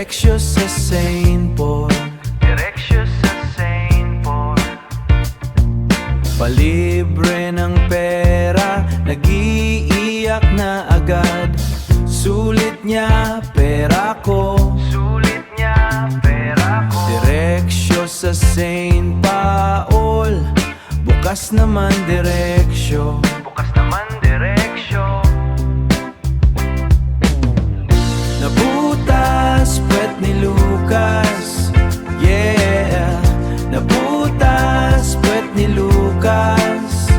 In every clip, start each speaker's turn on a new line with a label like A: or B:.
A: Direksyo sa Saint Paul,
B: Direksyo sa Saint Paul.
A: palibre ng pera, nag-iiyak na agad. Sulit niya, pera ko.
B: Sulit niya, pera ko.
A: Direksyo sa Saint Paul, bukas naman direksyo.
B: Bukas naman direksyo.
A: Nabutas, puwet ni Lucas. Yeah, nabutas, puwet ni Lucas.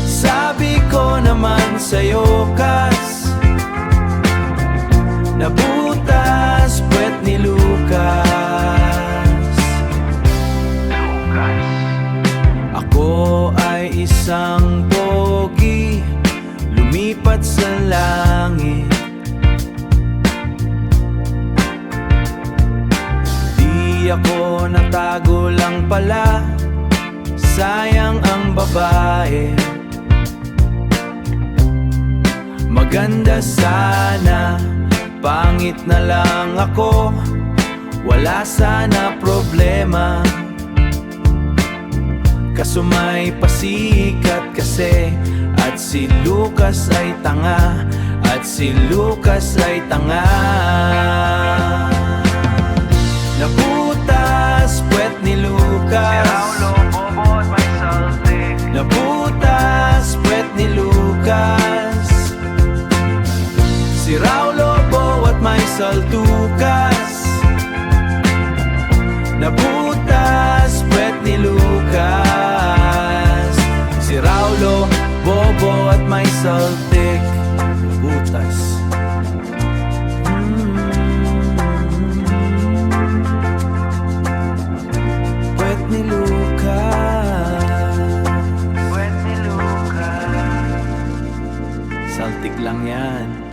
A: Sabi ko naman sa'yo, Kas, nabutas, puwet ni Lucas.
B: Lucas.
A: Ako ay isang pogi, lumipat sa langit. Di ako natago lang pala, sayang ang babae. Maganda sana, pangit na lang ako, wala sana problema. Kaso may pasikat kasi, at si Lucas ay tanga, at si Lucas ay tanga. Nabutas, puwet ni
B: Si
A: Lucas.
B: Raulo, bobo at may saltik.
A: Nabutas, puwet ni Lucas. Si Raulo, bo at may saltukas. Nabutas, puwet ni Lucas. Si Raulo, bobo at may saltik. Nabutas. Puwet ni Lucas.
B: Puwet ni Lucas.
A: Saltik lang yan.